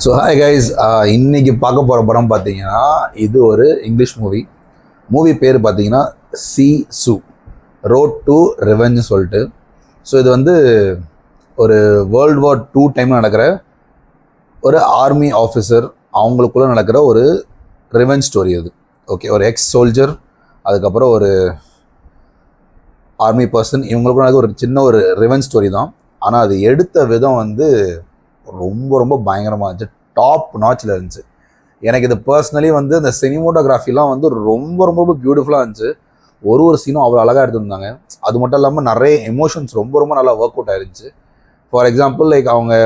So hi guys, இன்னைக்கு பார்க்க போகிற படம் பார்த்தீங்கன்னா இது ஒரு இங்கிலீஷ் மூவி பேர் பார்த்தீங்கன்னா சி சு ரோட் டு ரெவெஞ்ச் சொல்லிட்டு. ஸோ இது வந்து ஒரு வேர்ல்டு வார் 2 டைமில் நடக்கிற ஒரு ஆர்மி ஆஃபீஸர் அவங்களுக்குள்ளே நடக்கிற ஒரு ரிவெஞ்ச் ஸ்டோரி அது. ஓகே, ஒரு எக்ஸ் சோல்ஜர், அதுக்கப்புறம் ஒரு ஆர்மி பர்சன், இவங்களுக்குள்ள நடக்கிற ஒரு சின்ன ஒரு ரிவெஞ்ச் ஸ்டோரி தான். ஆனால் அது எடுத்த விதம் வந்து ரொம்ப ரொம்ப பயங்கரமாக இருந்துச்சு, டாப் நாச்சில் இருந்துச்சு. எனக்கு இது பர்சனலி வந்து இந்த சினிமோட்டோகிராஃபிலாம் வந்து ரொம்ப ரொம்ப பியூட்டிஃபுல்லாக இருந்துச்சு. ஒரு சீனும் அவ்வளோ அழகாக எடுத்துருந்தாங்க. அது மட்டும் இல்லாமல் நிறைய எமோஷன்ஸ் ரொம்ப நல்லா ஒர்க் அவுட் ஆயிருந்துச்சு. ஃபார் எக்ஸாம்பிள் லைக் அவங்க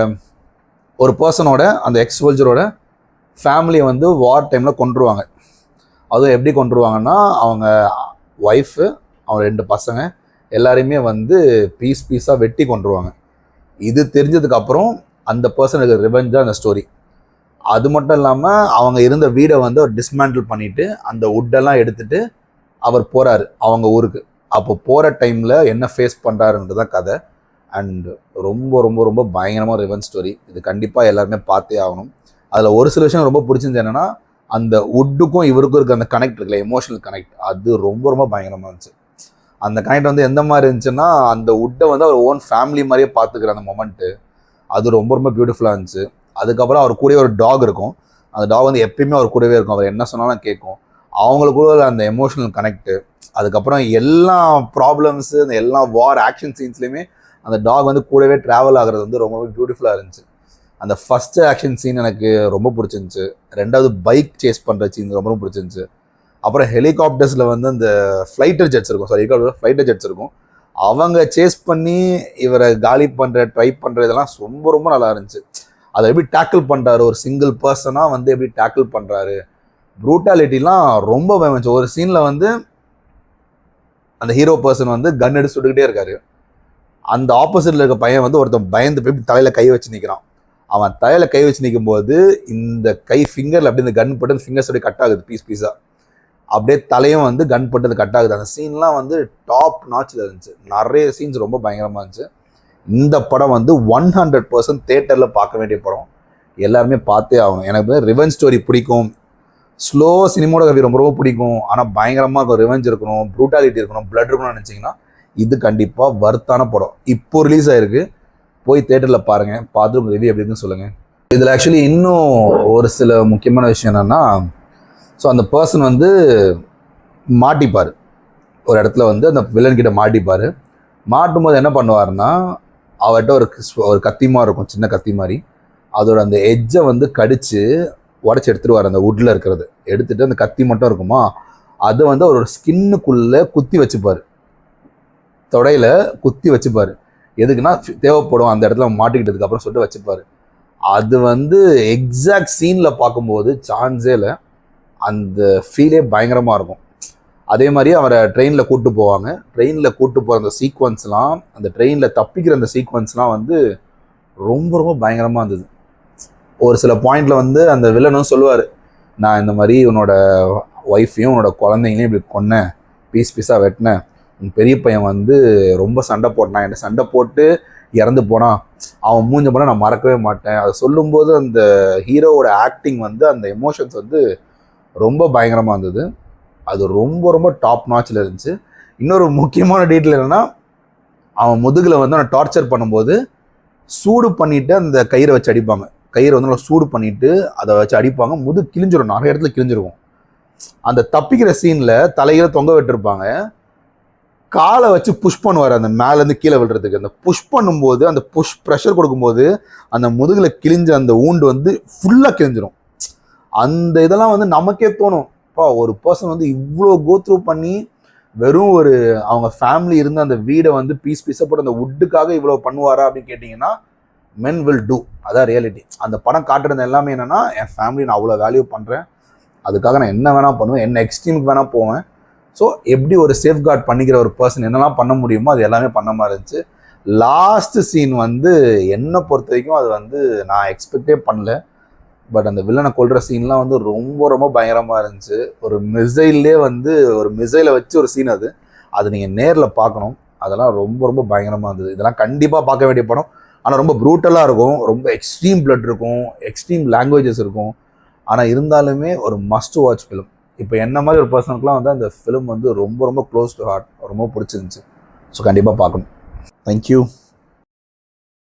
ஒரு பர்சனோட அந்த எக்ஸ் சோல்ஜரோட ஃபேமிலியை வந்து வார் டைமில் கொண்டுருவாங்க. அதுவும் எப்படி கொண்டுருவாங்கன்னா, அவங்க ஒய்ஃபு, அவங்க 2 பசங்க எல்லாரையுமே வந்து பீஸாக வெட்டி கொண்டுருவாங்க. இது தெரிஞ்சதுக்கப்புறம் அந்த பர்சனுக்கு ரிவெஞ்சாக அந்த ஸ்டோரி. அது மட்டும் இல்லாமல் அவங்க இருந்த வீடை வந்து அவர் டிஸ்மேண்டில் பண்ணிவிட்டு அந்த வுட்டெல்லாம் எடுத்துகிட்டு அவர் போகிறாரு அவங்க ஊருக்கு. அப்போ போகிற டைமில் என்ன ஃபேஸ் பண்ணுறாருன்றது தான் கதை. அண்ட் ரொம்ப பயங்கரமாக ரிவெஞ்ச் ஸ்டோரி. இது கண்டிப்பாக எல்லாருமே பார்த்தே ஆகணும். அதில் ஒரு சில விஷயம் ரொம்ப பிடிச்சிருந்து என்னென்னா, அந்த வுட்டுக்கும் இவருக்கும் இருக்க அந்த கனெக்ட் இருக்குல்ல, எமோஷனல் கனெக்ட், அது ரொம்ப பயங்கரமாக இருந்துச்சு. அந்த கனெக்ட் வந்து எந்த மாதிரி இருந்துச்சுன்னா, அந்த வுட்டை வந்து அவர் ஓன் ஃபேமிலி மாதிரியே பார்த்துக்கிற அந்த மொமெண்ட்டு, அது ரொம்ப பியூட்டிஃபுல்லாக இருந்துச்சு. அதுக்கப்புறம் அவர் கூடவே ஒரு டாக் இருக்கும். அந்த டாக் வந்து எப்பயுமே அவர் கூடவே இருக்கும், அவர் என்ன சொன்னாலும் கேட்கும். அவங்களுக்குள்ள அந்த எமோஷனல் கனெக்ட்டு, அதுக்கப்புறம் எல்லா ப்ராப்ளம்ஸு, அந்த எல்லா வார் ஆக்ஷன் சீன்ஸ்லையுமே அந்த டாக் வந்து கூடவே ட்ராவல் ஆகிறது வந்து ரொம்ப பியூட்டிஃபுல்லாக இருந்துச்சு. அந்த ஃபஸ்ட்டு ஆக்ஷன் சீன் எனக்கு ரொம்ப பிடிச்சிருந்துச்சு. 2வது பைக் சேஸ் பண்ணுற சீன் ரொம்ப பிடிச்சிருந்துச்சு. அப்புறம் ஹெலிகாப்டர்ஸில் வந்து அந்த ஃப்ளைட்டர் ஜெட்ஸ் இருக்கும், ஹெலிகாப்டர் ஃப்ளைட்டர் ஜெட்ஸ் இருக்கும், அவங்க சேஸ் பண்ணி இவரை காலி பண்ணுற ட்ரை பண்ணுற இதெல்லாம் ரொம்ப நல்லா இருந்துச்சு. அதை எப்படி டேக்கிள் பண்ணுறாரு, ஒரு சிங்கிள் பர்சனாக வந்து எப்படி டேக்கிள் பண்ணுறாரு, ப்ரூட்டாலிட்டிலாம் ரொம்ப பயந்துச்சு. ஒரு சீனில் வந்து அந்த ஹீரோ பர்சன் வந்து கன் எடுத்து சுட்டுக்கிட்டே இருக்காரு. அந்த ஆப்போசிட்டில் இருக்க பையன் வந்து ஒருத்தன் பயந்து போய் தலையில் கை வச்சு நிற்கிறான். அவன் தலையில் கை வச்சு நிற்கும் போது இந்த கை ஃபிங்கரில் அப்படி இந்த கன் பட்டு ஃபிங்கர்ஸ் அப்படியே கட் ஆகுது பீஸாக. அப்படியே தலையும் வந்து கன் பட்டது கட் ஆகுது. அந்த சீன்லாம் வந்து டாப் நாச்சில் இருந்துச்சு. நிறைய சீன்ஸ் ரொம்ப பயங்கரமாக இருந்துச்சு. இந்த படம் வந்து 100% தேட்டரில் பார்க்க வேண்டிய படம். எல்லாருமே பார்த்தே ஆகணும். எனக்கு ரிவெஞ்ச் ஸ்டோரி பிடிக்கும், ஸ்லோ சினிமோடோகிராஃபி ரொம்ப பிடிக்கும், ஆனால் பயங்கரமாக இருக்கும், ரிவெஞ்ச் இருக்கணும், ப்ரூட்டாலிட்டி இருக்கணும், பிளட் இருக்கணும்னு நினச்சிங்கன்னா இது கண்டிப்பாக வர்த்தான படம். இப்போ ரிலீஸ் ஆகிருக்கு, போய் தேட்டரில் பாருங்கள். பார்த்து உங்கள் ரிவ்யூ எப்படி இருக்குன்னு சொல்லுங்கள். இதில் ஆக்சுவலி இன்னும் ஒரு சில முக்கியமான விஷயம் என்னென்னா, ஸோ அந்த பர்சன் வந்து மாட்டிப்பார் ஒரு இடத்துல, வந்து அந்த வில்லன்கிட்ட மாட்டிப்பார். மாட்டும் போது என்ன பண்ணுவார்னா, அவர்கிட்ட ஒரு கத்தி மாதிரி இருக்கும், சின்ன கத்தி மாதிரி. அதோட அந்த எட்ஜை வந்து கடித்து உடச்சி எடுத்துருவார். அந்த வுட்டில் இருக்கிறது எடுத்துகிட்டு அந்த கத்தி மட்டும் இருக்குமா, அதை வந்து அவரோட ஸ்கின்னுக்குள்ளே குத்தி வச்சுப்பார், தொடையில் குத்தி வச்சுப்பார். எதுக்குன்னா தேவைப்படும் அந்த இடத்துல மாட்டிக்கிட்டதுக்கு அப்புறம் சொல்லிட்டு வச்சுப்பார். அது வந்து எக்ஸாக்ட் சீனில் பார்க்கும்போது சான்ஸே இல்லை, அந்த ஃபீலே பயங்கரமாக இருக்கும். அதே மாதிரி அவரை ட்ரெயினில் கூப்பிட்டு போவாங்க. ட்ரெயினில் கூப்பிட்டு போகிற அந்த சீக்வன்ஸ்லாம், அந்த ட்ரெயினில் தப்பிக்கிற அந்த சீக்வன்ஸ்லாம் வந்து ரொம்ப பயங்கரமாக இருந்தது. ஒரு சில பாயிண்டில் வந்து அந்த வில்லனும் சொல்லுவார், நான் இந்த மாதிரி உன்னோட ஒய்ஃபையும் உன்னோட குழந்தைங்களையும் இப்படி கொன்னேன், பீஸாக வெட்டினேன். உன் பெரிய பையன் வந்து ரொம்ப சண்டை போட்டான், என்ன சண்டை போட்டு இறந்து போனான், அவன் மூஞ்ச போனால் நான் மறக்கவே மாட்டேன். அதை சொல்லும்போது அந்த ஹீரோவோட ஆக்டிங் வந்து, அந்த எமோஷன்ஸ் வந்து ரொம்ப பயங்கரமாக இருந்தது. அது ரொம்ப டாப் நாச்சில் இருந்துச்சு. இன்னொரு முக்கியமான டீட்டெயில் என்னென்னா, அவன் முதுகில் வந்து அவனை டார்ச்சர் பண்ணும்போது சூடு பண்ணிவிட்டு அந்த கயிறை வச்சு அடிப்பாங்க. கயிறை வந்து நல்லா சூடு பண்ணிவிட்டு அதை வச்சு அடிப்பாங்க. முதுகு கிழிஞ்சிடும், நிறைய இடத்துல கிழிஞ்சிருக்கும். அந்த தப்பிக்கிற சீனில் தலையில தொங்க விட்டுருப்பாங்க, காலை வச்சு புஷ் பண்ணுவார் அந்த மேலேருந்து கீழே விழுறதுக்கு. அந்த புஷ் பண்ணும்போது, அந்த ப்ரெஷர் கொடுக்கும்போது அந்த முதுகில் கிழிஞ்ச அந்த ஊண்டு வந்து ஃபுல்லாக கிழிஞ்சிடும். அந்த இதெல்லாம் வந்து நமக்கே தோணும், ஒரு பர்சன் வந்து இவ்வளோ கோத்ரூ பண்ணி வெறும் ஒரு அவங்க ஃபேமிலி இருந்த அந்த வீடை வந்து பீஸாக போட்டு அந்த வுட்டுக்காக இவ்வளோ பண்ணுவாரா அப்படின்னு கேட்டிங்கன்னா, மென் வில் டூ. அதான் ரியாலிட்டி. அந்த படம் காட்டுறது எல்லாமே என்னென்னா, என் ஃபேமிலி நான் அவ்வளோ வேல்யூ பண்ணுறேன், அதுக்காக நான் என்ன வேணால் பண்ணுவேன், என்ன எக்ஸ்ட்ரீமுக்கு வேணால் போவேன். ஸோ எப்படி ஒரு சேஃப்கார்ட் பண்ணிக்கிற ஒரு பர்சன் என்னெல்லாம் பண்ண முடியுமோ அது எல்லாமே பண்ண மாதிரி இருந்துச்சு. லாஸ்ட்டு சீன் வந்து என்னை பொறுத்த வரைக்கும் அது வந்து நான் எக்ஸ்பெக்டே பண்ணல. பட் அந்த வில்லனை கொல்ற சீன்லாம் வந்து ரொம்ப பயங்கரமாக இருந்துச்சு. ஒரு மிசைல்லே வந்து ஒரு மிசைலை வச்சு ஒரு சீன், அது நீங்கள் நேரில் பார்க்கணும். அதெல்லாம் ரொம்ப பயங்கரமாக இருந்தது. இதெல்லாம் கண்டிப்பாக பார்க்க வேண்டிய படம். ஆனால் ரொம்ப ப்ரூட்டலாக இருக்கும், ரொம்ப எக்ஸ்ட்ரீம் பிளட் இருக்கும், எக்ஸ்ட்ரீம் லாங்குவேஜஸ் இருக்கும். ஆனால் இருந்தாலுமே ஒரு மஸ்ட் வாட்ச் ஃபிலிம். இப்போ என்ன மாதிரி ஒரு பர்சனுக்குலாம் வந்து அந்த ஃபிலிம் வந்து ரொம்ப ரொம்ப க்ளோஸ் டு ஹார்ட், ரொம்ப பிடிச்சிருந்துச்சு. ஸோ கண்டிப்பாக பார்க்கணும். தேங்க்யூ.